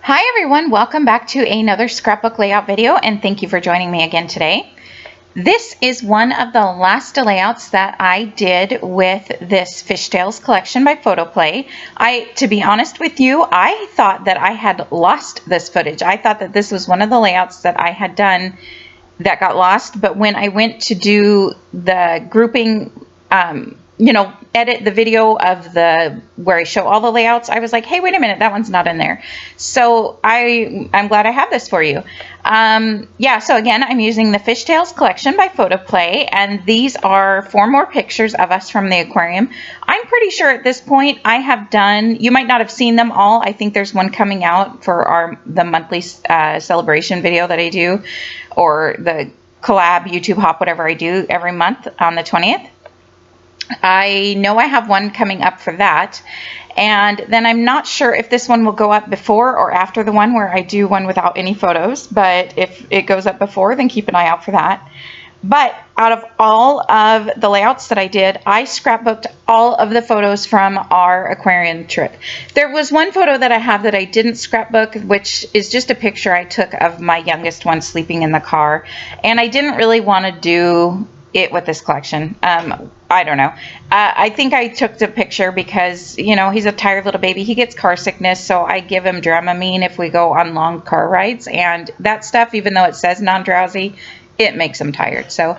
Hi everyone, welcome back to another scrapbook layout video, and thank you for joining me again today. This is one of the last layouts that I did with this Fishtails collection by Photoplay. To be honest with you, I thought that I had lost this footage. I thought that this was one of the layouts that I had done that got lost, but when I went to do the grouping, edit the video of where I show all the layouts, I was like, hey, wait a minute, that one's not in there. So I'm glad I have this for you. So again, I'm using the Fishtails collection by Photoplay, and these are 4 more pictures of us from the aquarium. I'm pretty sure at this point I have done, you might not have seen them all. I think there's one coming out for the monthly celebration video that I do, or the collab YouTube hop, whatever I do every month on the 20th. I know I have one coming up for that, and then I'm not sure if this one will go up before or after the one where I do one without any photos, but if it goes up before, then keep an eye out for that. But out of all of the layouts that I did, I scrapbooked all of the photos from our aquarium trip. There was one photo that I have that I didn't scrapbook, which is just a picture I took of my youngest one sleeping in the car, and I didn't really want to do it with this collection. I don't know. I think I took the picture because, he's a tired little baby. He gets car sickness, so I give him Dramamine if we go on long car rides. And that stuff, even though it says non-drowsy, it makes him tired. So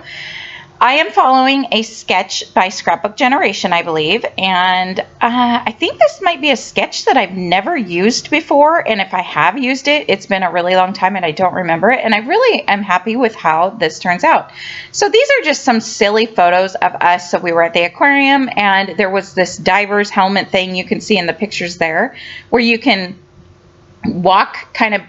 I am following a sketch by Scrapbook Generation, I believe. And I think this might be a sketch that I've never used before. And if I have used it, it's been a really long time and I don't remember it. And I really am happy with how this turns out. So these are just some silly photos of us. So we were at the aquarium, and there was this diver's helmet thing you can see in the pictures there, where you can walk kind of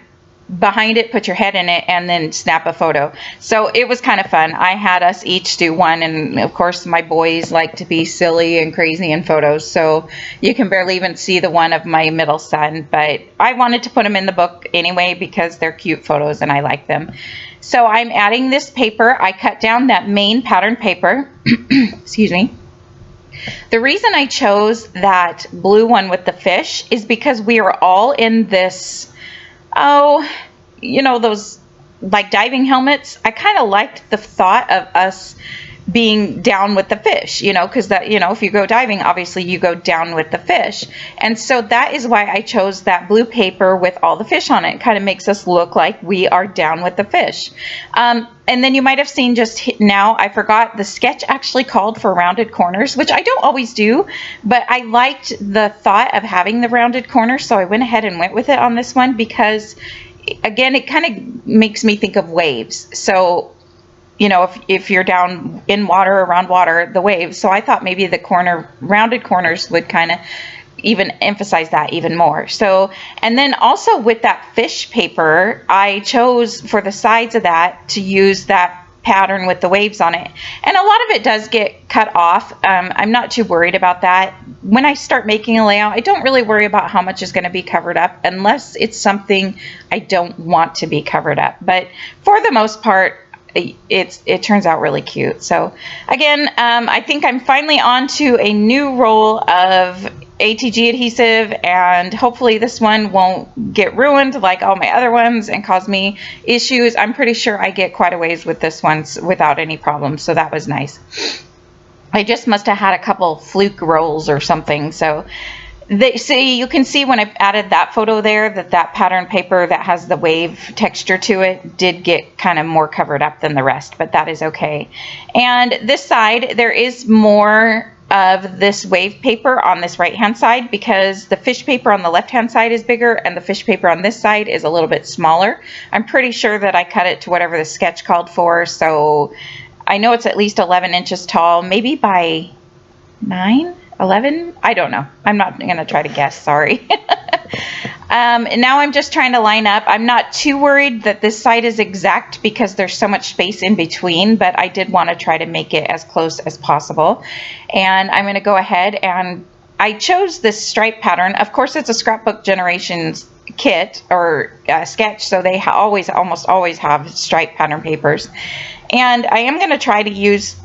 behind it, put your head in it, and then snap a photo. So it was kind of fun. I had us each do one, and of course my boys like to be silly and crazy in photos, so you can barely even see the one of my middle son, but I wanted to put them in the book anyway because they're cute photos and I like them. So I'm adding this paper. I cut down that main pattern paper. Excuse me. The reason I chose that blue one with the fish is because we are all in this, those like diving helmets. I kind of liked the thought of us being down with the fish, because that, if you go diving, obviously you go down with the fish. And so that is why I chose that blue paper with all the fish on it. It kind of makes us look like we are down with the fish. And then you might have seen just now, I forgot, the sketch actually called for rounded corners, which I don't always do, but I liked the thought of having the rounded corners, so I went ahead and went with it on this one because, again, it kind of makes me think of waves. So, if you're down in water, around water, the waves. So I thought maybe the rounded corners would kind of even emphasize that even more. So, and then also with that fish paper, I chose for the sides of that to use that pattern with the waves on it. And a lot of it does get cut off. I'm not too worried about that. When I start making a layout, I don't really worry about how much is going to be covered up unless it's something I don't want to be covered up. But for the most part, it turns out really cute. So again, I think I'm finally on to a new roll of ATG adhesive, and hopefully this one won't get ruined like all my other ones and cause me issues. I'm pretty sure I get quite a ways with this one without any problems, so that was nice. I just must have had a couple fluke rolls or something. So you can see when I added that photo there that pattern paper that has the wave texture to it did get kind of more covered up than the rest, but that is okay. And this side, there is more of this wave paper on this right hand side because the fish paper on the left hand side is bigger and the fish paper on this side is a little bit smaller. I'm pretty sure that I cut it to whatever the sketch called for, so I know it's at least 11 inches tall, maybe by 9, 11, I don't know. I'm not going to try to guess, sorry. And now I'm just trying to line up. I'm not too worried that this side is exact because there's so much space in between, but I did want to try to make it as close as possible. And I'm going to go ahead, and I chose this stripe pattern. Of course, it's a Scrapbook Generations kit or sketch, so they almost always have stripe pattern papers. And I am going to try to use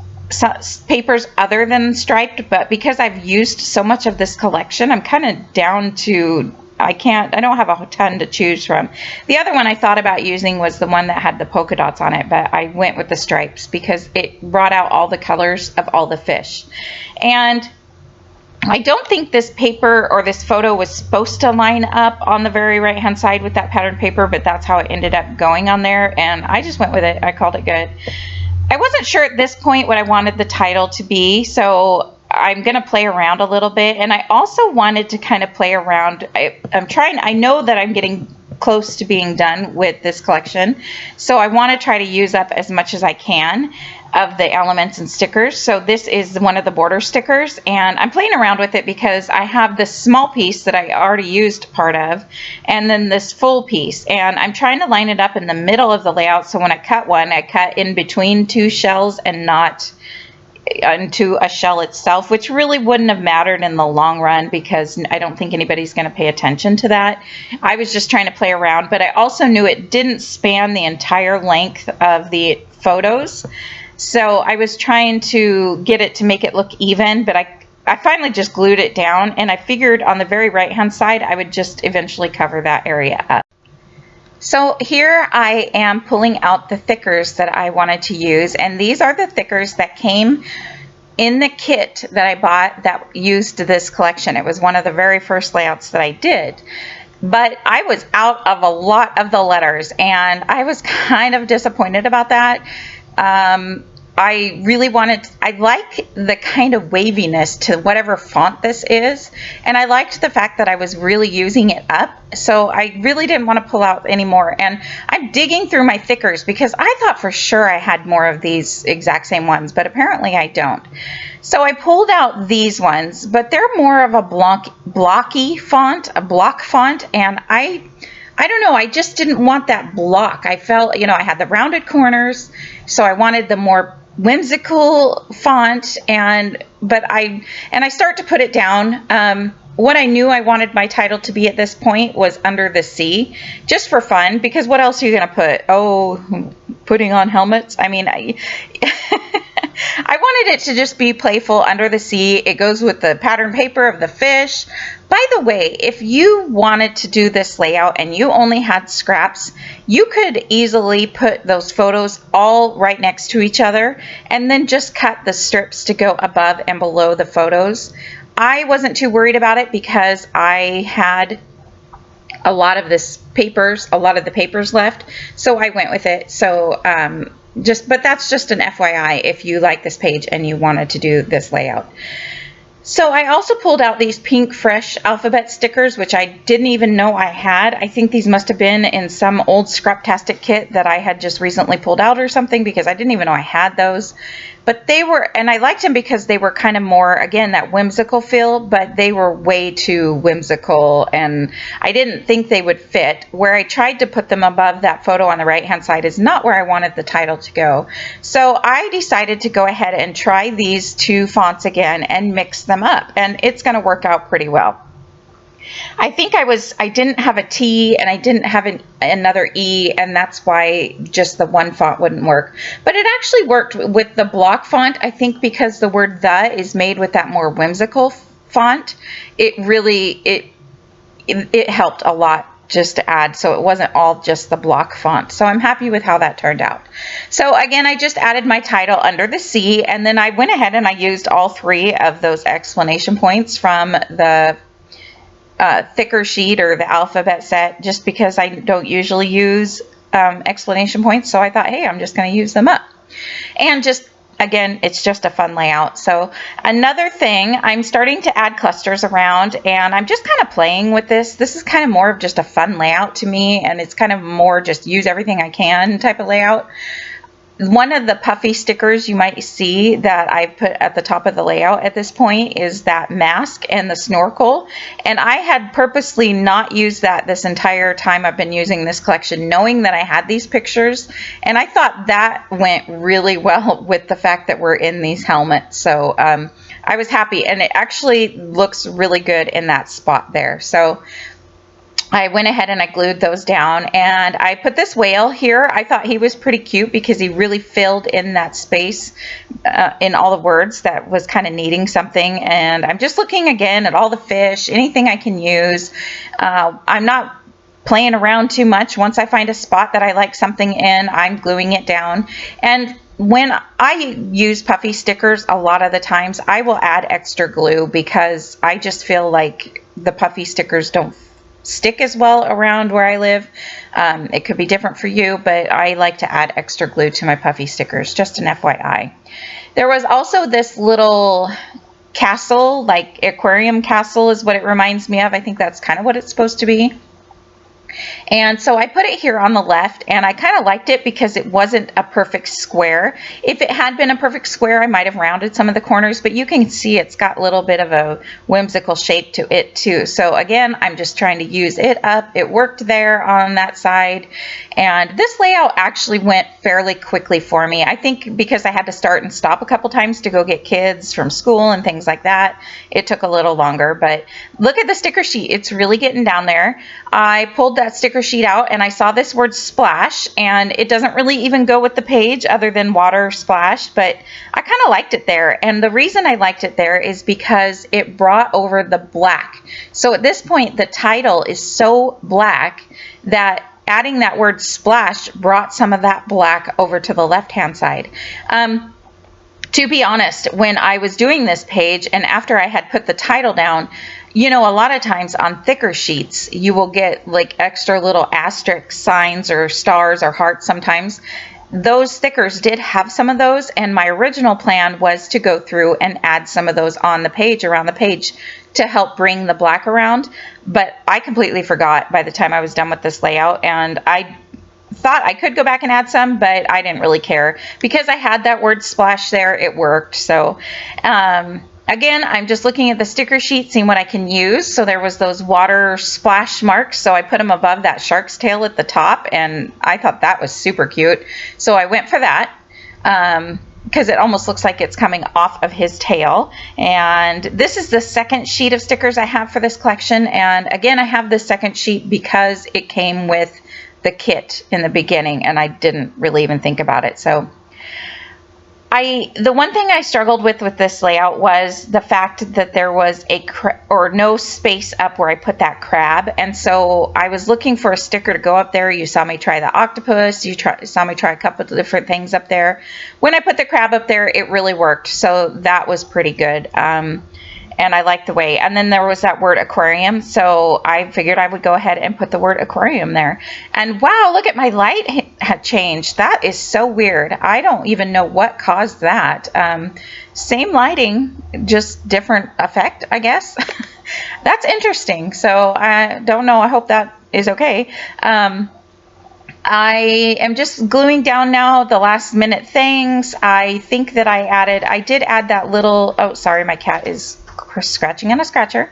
papers other than striped, but because I've used so much of this collection, I'm kind of down to I don't have a ton to choose from. The other one I thought about using was the one that had the polka dots on it, but I went with the stripes because it brought out all the colors of all the fish. And I don't think this paper or this photo was supposed to line up on the very right hand side with that pattern paper, but that's how it ended up going on there, and I just went with it. I called it good. I wasn't sure at this point what I wanted the title to be, so I'm going to play around a little bit, and I also wanted to kind of play around. I know that I'm getting close to being done with this collection, so I want to try to use up as much as I can of the elements and stickers. So this is one of the border stickers, and I'm playing around with it because I have this small piece that I already used part of, and then this full piece, and I'm trying to line it up in the middle of the layout, so when I cut one, I cut in between two shells and not into a shell itself, which really wouldn't have mattered in the long run because I don't think anybody's going to pay attention to that. I was just trying to play around, but I also knew it didn't span the entire length of the photos, so I was trying to get it to make it look even, but I finally just glued it down, and I figured on the very right hand side I would just eventually cover that area up. So here I am pulling out the thickers that I wanted to use, and these are the thickers that came in the kit that I bought that used this collection. It was one of the very first layouts that I did, but I was out of a lot of the letters, and I was kind of disappointed about that. I like the kind of waviness to whatever font this is, and I liked the fact that I was really using it up, so I really didn't want to pull out any more. And I'm digging through my thickers because I thought for sure I had more of these exact same ones, but apparently I don't. So I pulled out these ones, but they're more of a blocky font, a block font, and I don't know, I just didn't want that block. I felt, I had the rounded corners, so I wanted the more whimsical font, and I start to put it down. What I knew I wanted my title to be at this point was Under the Sea, just for fun, because what else are you going to put? Oh, putting on helmets? I mean, I wanted it to just be playful, Under the Sea. It goes with the pattern paper of the fish. By the way, if you wanted to do this layout and you only had scraps, you could easily put those photos all right next to each other and then just cut the strips to go above and below the photos. I wasn't too worried about it because I had a lot of the papers left, so I went with it. So but that's just an FYI if you like this page and you wanted to do this layout. So I also pulled out these pink fresh alphabet stickers, which I didn't even know I had. I think these must have been in some old Scraptastic kit that I had just recently pulled out or something, because I didn't even know I had those. But they were, and I liked them because they were kind of more, again, that whimsical feel, but they were way too whimsical, and I didn't think they would fit. Where I tried to put them above that photo on the right-hand side is not where I wanted the title to go. So I decided to go ahead and try these two fonts again and mix them up, and it's going to work out pretty well. I think I didn't have a T and I didn't have another E, and that's why just the one font wouldn't work. But it actually worked with the block font, I think, because the word "the" is made with that more whimsical font. It really, it helped a lot just to add, so it wasn't all just the block font. So I'm happy with how that turned out. So again, I just added my title, Under the Sea, and then I went ahead and I used all three of those exclamation points from the thicker sheet or the alphabet set, just because I don't usually use explanation points. So I thought, hey, I'm just going to use them up. And just, again, it's just a fun layout. So another thing, I'm starting to add clusters around, and I'm just kind of playing with this. This is kind of more of just a fun layout to me, and it's kind of more just use everything I can type of layout. One of the puffy stickers you might see that I put at the top of the layout at this point is that mask and the snorkel, and I had purposely not used that this entire time I've been using this collection, knowing that I had these pictures, and I thought that went really well with the fact that we're in these helmets. So I was happy, and it actually looks really good in that spot there. So I went ahead and I glued those down, and I put this whale here. I thought he was pretty cute because he really filled in that space in all the words that was kind of needing something. And I'm just looking again at all the fish, anything I can use. I'm not playing around too much. Once I find a spot that I like something in, I'm gluing it down. And when I use puffy stickers, a lot of the times I will add extra glue because I just feel like the puffy stickers don't stick as well around where I live. It could be different for you, but I like to add extra glue to my puffy stickers, just an FYI. There was also this little castle, like aquarium castle is what it reminds me of. I think that's kind of what it's supposed to be. And so I put it here on the left, and I kind of liked it because it wasn't a perfect square. If it had been a perfect square, I might have rounded some of the corners, but you can see it's got a little bit of a whimsical shape to it too. So again, I'm just trying to use it up. It worked there on that side, and this layout actually went fairly quickly for me. I think because I had to start and stop a couple times to go get kids from school and things like that, it took a little longer, but look at the sticker sheet. It's really getting down there. I pulled that sticker sheet out and I saw this word splash, and it doesn't really even go with the page other than water splash, but I kind of liked it there. And the reason I liked it there is because it brought over the black. So at this point, the title is so black that adding that word splash brought some of that black over to the left-hand side. To be honest, when I was doing this page and after I had put the title down, you know, a lot of times on thicker sheets, you will get like extra little asterisk signs or stars or hearts sometimes. Those stickers did have some of those, and my original plan was to go through and add some of those on the page, around the page, to help bring the black around. But I completely forgot by the time I was done with this layout, and I thought I could go back and add some, but I didn't really care because I had that word splash there. It worked. So again, I'm just looking at the sticker sheet, seeing what I can use. So there was those water splash marks, so I put them above that shark's tail at the top, and I thought that was super cute. So I went for that because it almost looks like it's coming off of his tail. And this is the second sheet of stickers I have for this collection. And again, I have this second sheet because it came with the kit in the beginning, and I didn't really even think about it. So the one thing I struggled with this layout was the fact that there was no space up where I put that crab. And so I was looking for a sticker to go up there. You saw me try the octopus. You saw me try a couple of different things up there. When I put the crab up there, it really worked. So that was pretty good. And I liked the way. And then there was that word aquarium. So I figured I would go ahead and put the word aquarium there. And wow, look at my light had changed. That is so weird. I don't even know what caused that. Same lighting, just different effect, I guess. That's interesting. So I don't know. I hope that is okay. I am just gluing down now the last minute things. I think that I did add that little, oh, sorry, my cat is scratching on a scratcher.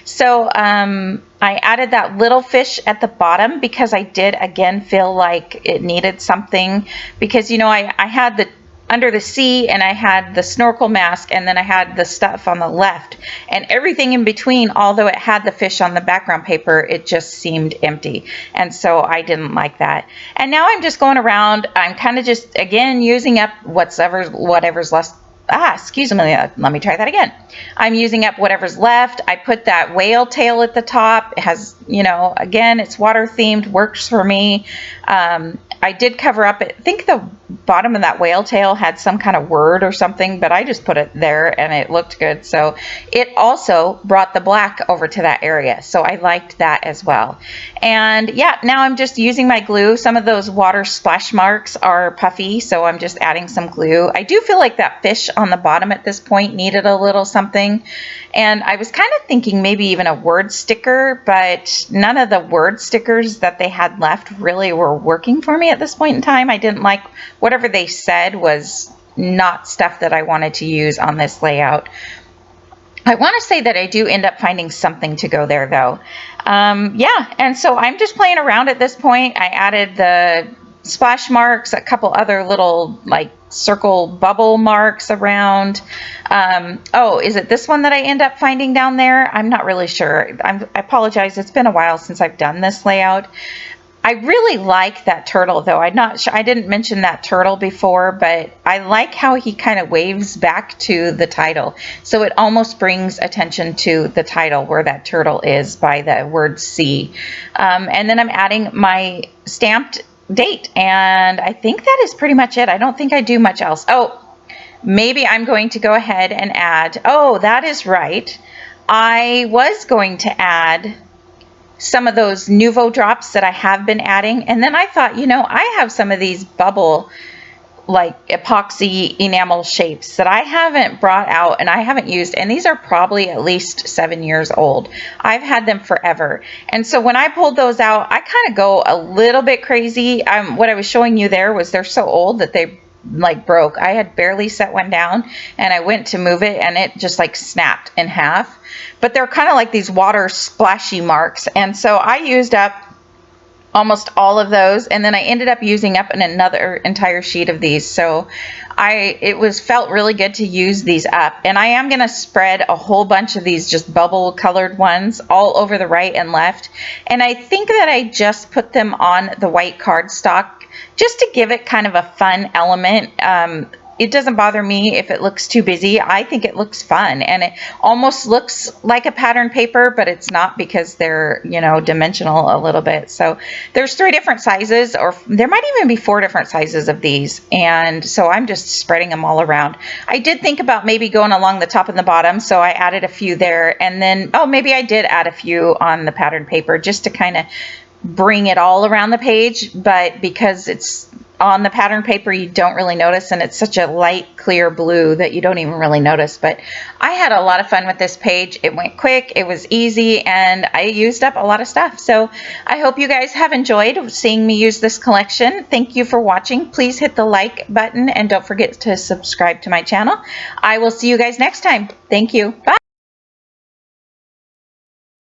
So I added that little fish at the bottom because I did again feel like it needed something, because you know I had the under the sea and I had the snorkel mask, and then I had the stuff on the left, and everything in between, although it had the fish on the background paper, it just seemed empty, and so I didn't like that. And now I'm just going around, I'm kind of just again using up whatever's left. Excuse me, let me try that again. I'm using up whatever's left. I put that whale tail at the top. It has, you know, again, it's water themed, works for me. I did cover up, I think the bottom of that whale tail had some kind of word or something, but I just put it there and it looked good. So it also brought the black over to that area. So I liked that as well. And yeah, now I'm just using my glue. Some of those water splash marks are puffy, so I'm just adding some glue. I do feel like that fish on the bottom at this point needed a little something. And I was kind of thinking maybe even a word sticker, but none of the word stickers that they had left really were working for me at this point in time. I didn't like whatever they said was not stuff that I wanted to use on this layout. I want to say that I do end up finding something to go there though. Yeah, and so I'm just playing around at this point. I added the splash marks, a couple other little like circle bubble marks around. Oh, is it this one that I end up finding down there? I'm not really sure. I apologize. It's been a while since I've done this layout. I really like that turtle though. I'm not sure, I didn't mention that turtle before, but I like how he kind of waves back to the title. So it almost brings attention to the title where that turtle is by the word C. And then I'm adding my stamped date, and I think that is pretty much it. I don't think I do much else. Oh, maybe I'm going to go ahead and add, oh, that is right. I was going to add some of those Nuvo drops that I have been adding. And then I thought, you know, I have some of these bubble like epoxy enamel shapes that I haven't brought out and I haven't used. And these are probably at least 7 years old. I've had them forever. And so when I pulled those out, I kind of go a little bit crazy. What I was showing you there was they're so old that they like broke. I had barely set one down and I went to move it and it just like snapped in half. But they're kind of like these water splashy marks. And so I used up almost all of those, and then I ended up using up another entire sheet of these. So it felt really good to use these up, and I am going to spread a whole bunch of these just bubble colored ones all over the right and left. And I think that I just put them on the white cardstock just to give it kind of a fun element. It doesn't bother me if it looks too busy. I think it looks fun, and it almost looks like a pattern paper, but it's not because they're, you know, dimensional a little bit. So there's 3 different sizes, or there might even be 4 different sizes of these. And so I'm just spreading them all around. I did think about maybe going along the top and the bottom, so I added a few there. And then, oh, maybe I did add a few on the pattern paper just to kind of bring it all around the page. But because it's on the pattern paper, you don't really notice, and it's such a light clear blue that you don't even really notice. But I had a lot of fun with this page. It went quick, it was easy, and I used up a lot of stuff. So I hope you guys have enjoyed seeing me use this collection. Thank you for watching. Please hit the like button and don't forget to subscribe to my channel. I will see you guys next time. Thank you. Bye.